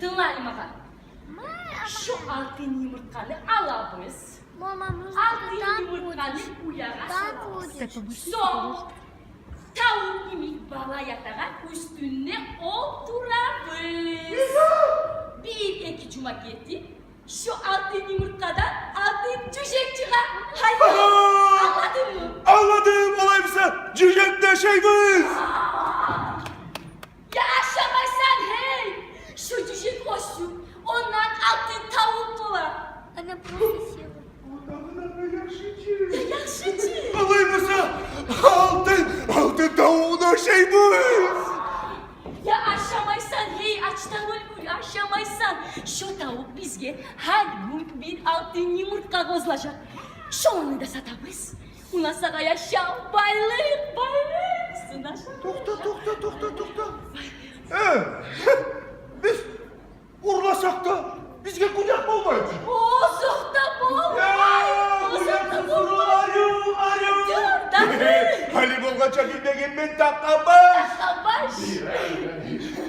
Dinleyin bakalım. Şu altın yumurtkanı alabız. Altın yumurtkanı uyara salabız. Son tavuk gibi bala yatarak üstüne oturabız. Bir iki cuma getir. Şu altın yumurtadan altın cücek çıkar. Hayır. Anladın mı? Anladım olayımsa cücek de şeyimiz. Ya aşamazsan hey. Şu cücek olsun. Ondan altın tavuk mu var? Ana profesyonel. Yaşıcı. Olayımsa altın tavuğuna şeyimiz. Ya aşamazsan hey açtan ölmüyor aşamazsan. Şu tavuk bizge her gün bir altın yumurta gozlayacak. Şu onu da satamız. Buna sana yaşa bayılır. Tokta. Biz urlasak da bizge kucak mı olmayacak? Bozukta bol. Bozukta bol. Arı. Dur da. Halim olacak ilmeğin ben takamış. Savaş.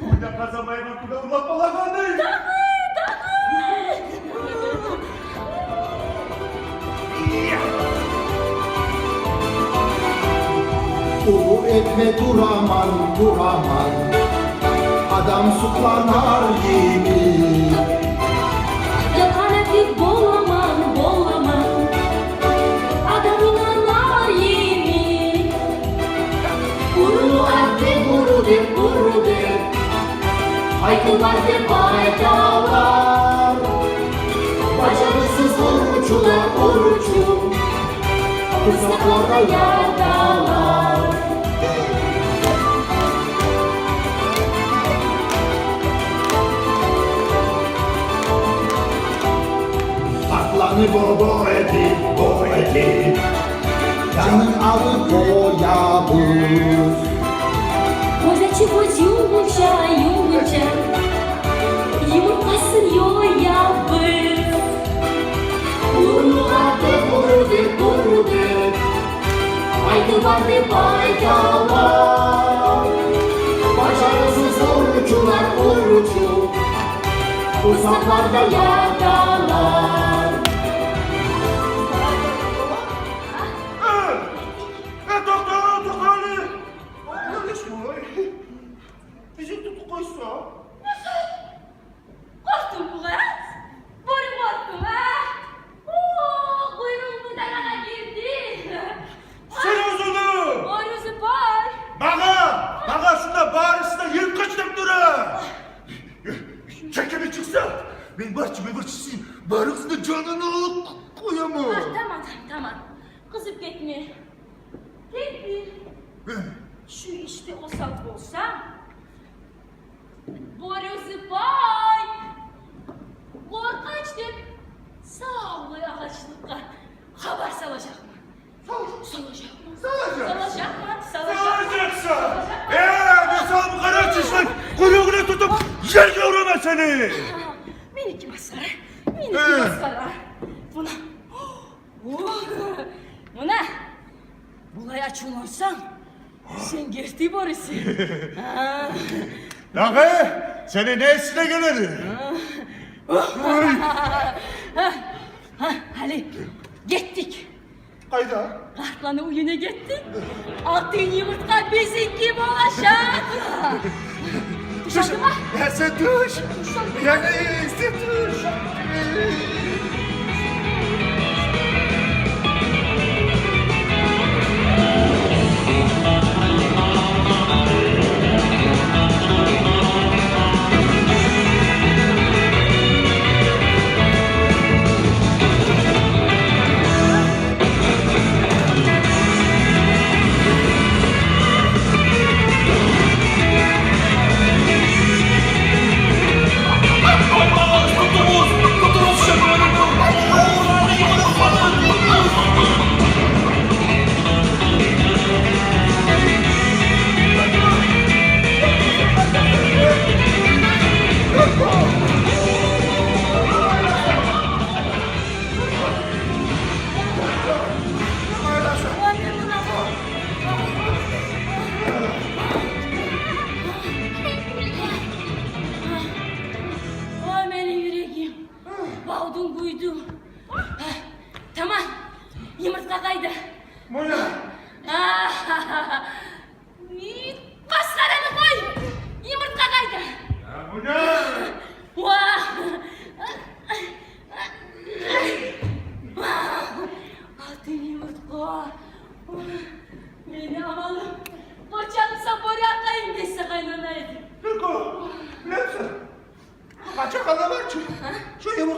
Burada kazanmaya bakıda urlak balaganı. Ulu etme duraman adam suklanar gibi. Yakana bir bolaman adamın anar yemi. Ulu ette guru de haykılar de baydalar. Başarısız oruçlar oruçu kısaklarda yardalar. Aklanı bo edip canın alıp boyabız. Kozaçı boz yumuşa yumurtasın yoyabız. Ulu ette guru de haydılar de baydalar. Başarısız oruçlar oruçu uzaklarda yardalar. Doktor Ali. Yanlış mı? Bizi tutuklaysa. Korktun mu lan? Boru korktun ha? Kuyruğun bu tarafa girdi. Sen uzunu. Borusu var. Bana şunda bağrısında yırtkaçlık dura. Çekimi çıksa. Ben bahçesiyim. Bağrısında canını alıp koyamam. Tamam. Kızıp gitme. Şu işte o saf olsa. Borusu var. Korkaçtım. Sağlığı ağaçlıkla. Haber salacak mı? Salacak mı? Salacaksa. Ben sana bu kadar çişmek kuyruğuna tutup yer kavramam seni. Minik maskara. Buna. Bulay açılmazsan sen geçti borusu. Laki seni ne esine gelir? Hadi gittik. Kayda. Kartlanı uyuna gittik. Altın yumurta bizimki bulaşak. Dışarıda mı? Ya sen duş. Ya sen duş. Doktorumuz,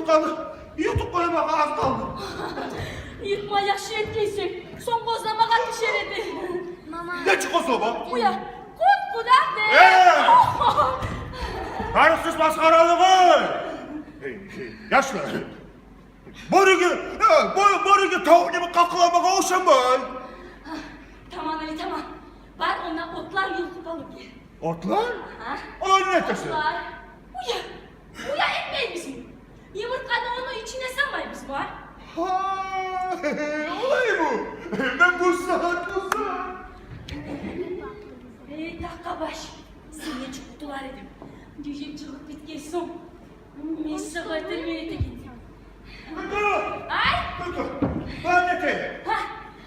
kaldı. YouTube koymak az kaldı. Yırtma yaşı etkiysin. Son bozlamağa düşeredi. Ne çıkıyor soba? Uya. Kut kudak de. Karısız maskaralığı. Yaşlı. Borugu tavuk gibi kakılamağa olsam ben. Tamam Ali tamam. Var ona otlar yılkıp alıp gel. Otlar? Ha? Onun ne taşı? Otlar. Uya. Uya etmeyin bizim. Yumurtkanı onu içine sanmayız var. Ha, olay bu. Ben bu saat. Dakika baş. Seni çıktılar edim. Diyeceğim çıkıp bitken son. Mesle kadar birlikte gittim. Ay! Ben ne teyim? Ha,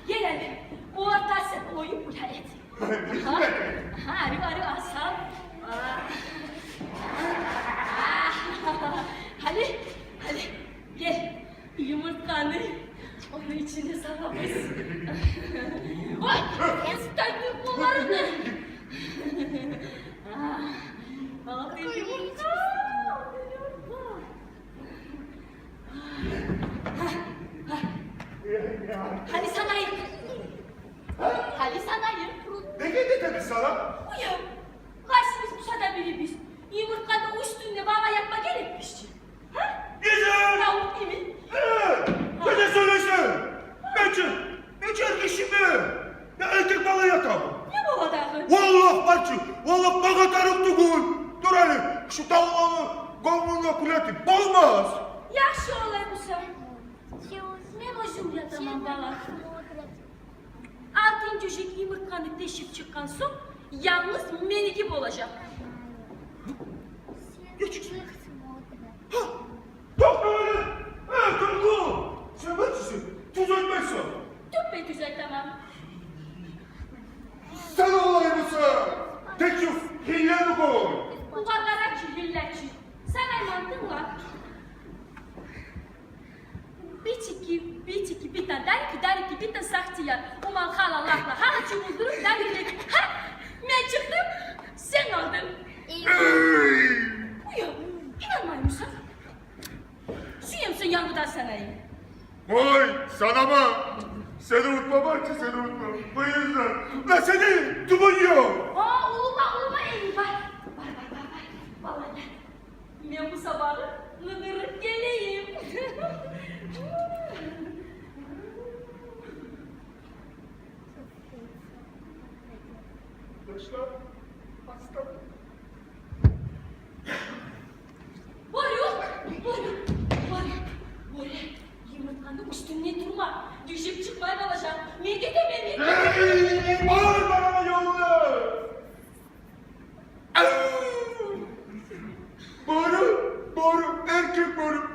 gel Ali. Ortası oyun buraya et. Ha, arı asal. Hadi, gel. Yumurtkanı onun içine salamayız. Oy, ısıtayım kollarını. Altın yumurta. Hadi sana yık. Hadi sana yık. Ne geldi tabii sana? Uyan. Karşımız bu sada biri biz. Yumurtkanın üstünde bana yapma gerekmişti. Ha? Güzel. Tavuk gibi. Ne de söylesin? Ben erkeşim mi? Ya erkek balı yatamı. Ne bu kadar? Vallahi bacı, vallahi bana tarıktı bu. Dur hele, şu tavuğunu gomurla kuletim, bozmaz. Yaxşı olay bu sen. Ne bozum ya tamam bala. Altın cücük yumurtkanı deşip çıkan son yalnız meniki olacak. Ha, doktor öyle. Evet, doktor. Sen bacısın, tuz etmezsin. Tüppe güzel tamam. Sen olay mısın? Tek yok, hile mi koy? Bu kadar ki hilletçi. Sana mantın var. Bir tane der ki bir tane sahtiyar. Uman halalakla halacı buldurup der ki ha ben çıktım sen aldın. Uyan inanmayın mısın? Suyumsun yangudan sanayım. Vay, sana mı? Seni unutma bacı, seni unutma. Bu yüzden. La seni, duman yok. Uluma elim var. Vallahi ben bu sabahı nıdırıp geleyim. Yaşlar, hasta. Var. Yumurtkanın üstünde durma. Düşüp çıkmaya kalacak. Mide de beni. Hey, bağır bana yolunu. Bağırın, erkek bağırın.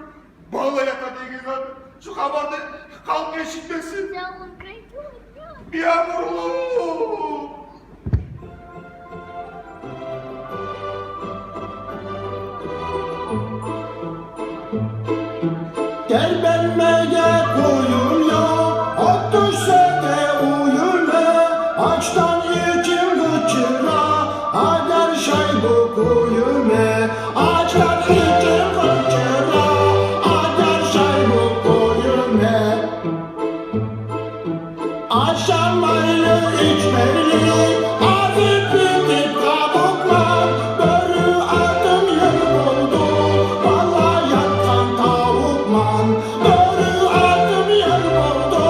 Bağla yakadığı güzel. Şu kabardı, kalk geçitmesin. Bir yağmurlu. Gel benimle koyun ya, at düşse de uyuma. Açtan içim gıçıra, agar şay bu koyuma. Açtan içim gıçıra, agar şay bu koyuma. Aşamaylı içmeli, azıp bitip kabuklar. Börü adım yıl oldu, valla yatkan tavukman. Börü adım yıl oldu,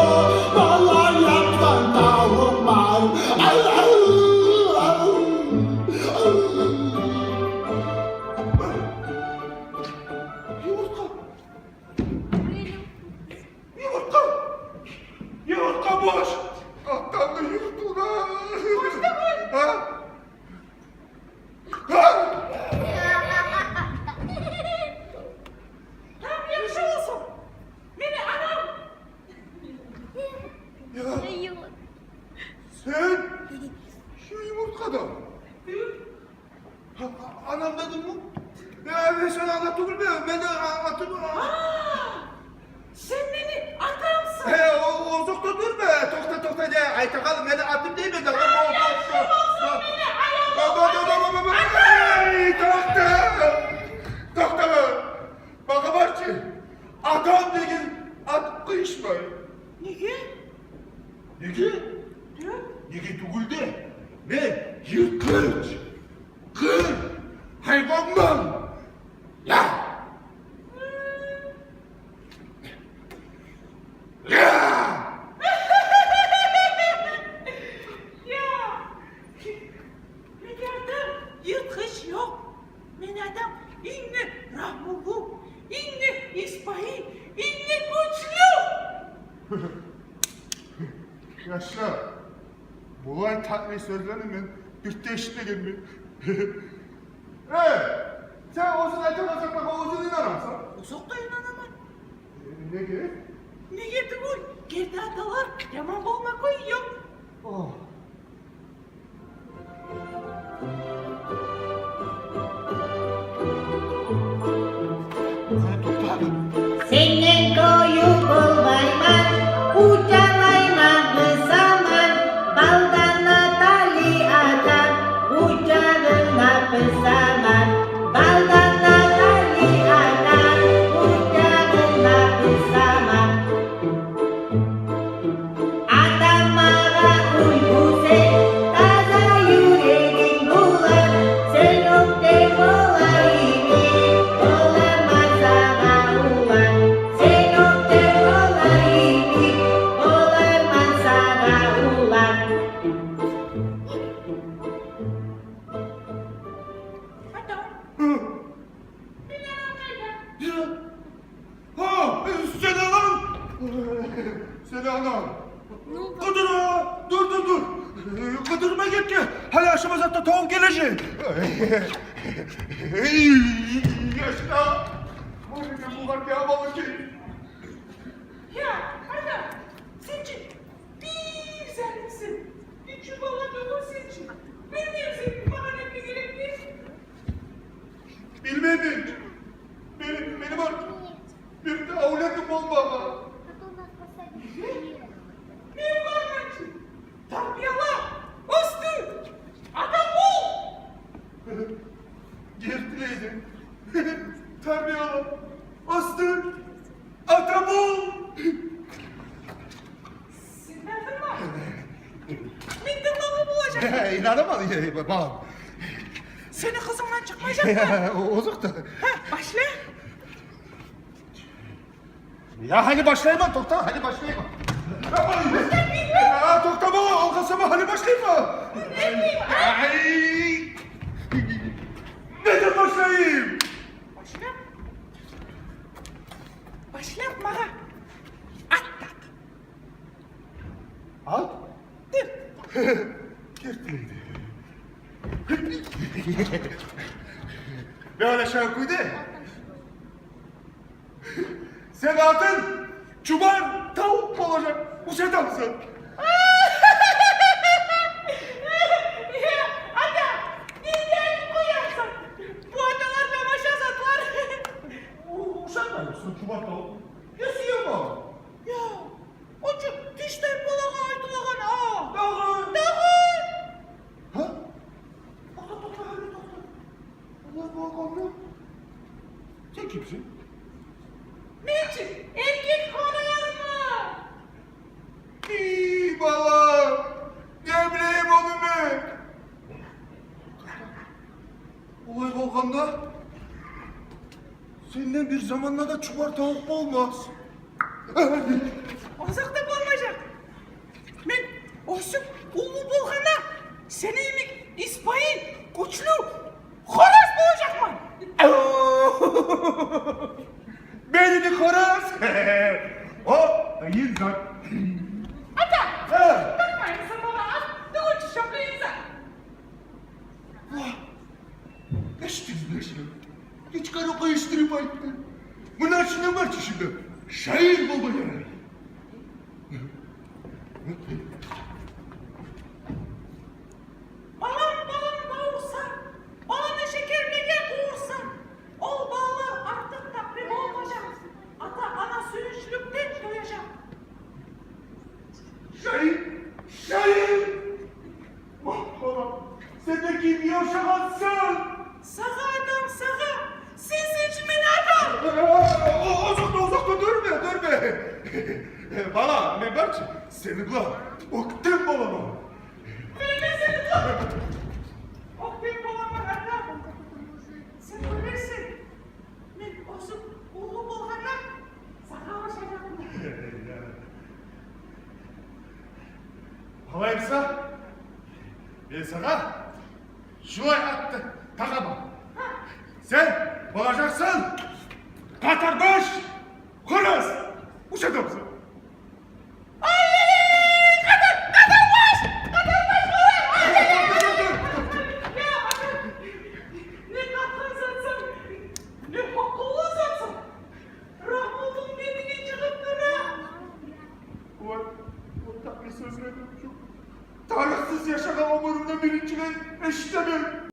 valla yatkan tavukman. Yumurta boş. Alttan da yumurta. Boşta mı? Ha? Tam yakışır olsun. Beni anam. Ya sen şu yumurtkada. Anam dedim mi? Ya ben sana anlatıyorum ya. Ben de anlatıyorum. Sen beni atamsın. He o uzakta dur be. Tokta de. Ay takalım ben de attım değil mi? Baba. Ay tokta. Tokta. Baka var ki. Yaşa. Bulay tatlı sözlerini ben bir değişikliğim mi? Sen olsun ete basakla olsun inanamsan. Uzak da inanamam. Ne gerek? Ne yedi bu? Geride atalar. Yaman olma koyuyor. Oh. Singen koyu bulmayman, ucalayman besaman, baldana tali adam, ucarına besaman, baldana tali adam, ucarına besaman. Adamlara uyguse, taza yüreğin bulan, sen o demolayını, olamaz sana ulan. Sen o demolayını, olamaz sana ulan. Adam. Hı. Bilemem nerede? Ya. Ha, seni alalım. Seni alalım. Kudur ha! Dur! Kudurma gitti. Hala aşımız hatta tavuk gelecek. Yaşa. Bu ne bu var ya balık ki? Ya adam. Sence bir güzelsin. Bir çuvala dolu seçin. Ben de senin bana ne gerekli? Bilmedim. Benim var. Bir de avladım olmalı. Ne var bence? Tabiala. Üstü. Adam ol. Girtileydim. Terbiye alın. Astır. Atabul. Sinirlendim mi? Mindim baba bulacak. İnanamadım babam. Seni kızımdan çıkmayacak mı? Ozuk da. Başla. Ya hadi başlayma doktor, hadi başlayma. Ya doktor baba, olkasama hadi başlayma. Ay. Neden başlayayım? Başla. Başla bana. At tak. Al. Dur. Girtileydi. Böyle şey koydu. Sen adın Cuman tavuk mu olacak? Bu şey mısın? Ya ada. Dilden koyarsın. Bu adalar damaşa satlar. Uşak mı yoksun Cuman tavuk? Yesiyor mu? Ya. Ocu dişten bulağa aydılagan ha. Dağın. Dağın. Ha? Doktor, hadi doktor. Allah bakalım. Sen kimsin? Niçin? Erkek konuyor mu? İyi bala. Ne bileyim onu ben. Olay Volkan'da senden bir zamanla da çubar tavuk mu olmaz? Azakta olmayacak. Ben olsun ulu bulgana senin İsmail güçlü horoz bulacak mı? Beni bir koraz. O insan. Ata! Ha. Bakmayın sen bana at, doğrucu şapka insan. Eşitizleşme. Hiç karı kayıştırıp ayıttı. Bunlar şimdi var ki şimdi. Şair baba yani. Balam doğursa, balana şeker nege doğursa, ol bağlar artık takvim olmayacak. Ata ana sürüşlükten doyacak. Şair. Vah baba. Sen de kim yaşamazsın? Sağa adam sağa, sen seçmen adam. Uzakta durma. Bana ne var ki? Seni bula. Oktem balama. Ben de seni tutarım. Okuyup olamam adam. Sen ölersin. Ben olsun ulu bulgana sana ulaşacağım. Halayımsa ben sana şu ay attı. Takamam. Sen olacaksın. Katarbaş. Koraz. Bu şey mısın? bu var. Ortak bir söz verdim. Şu tarihsiz yaşanan umurumda birincinin eşitlemem.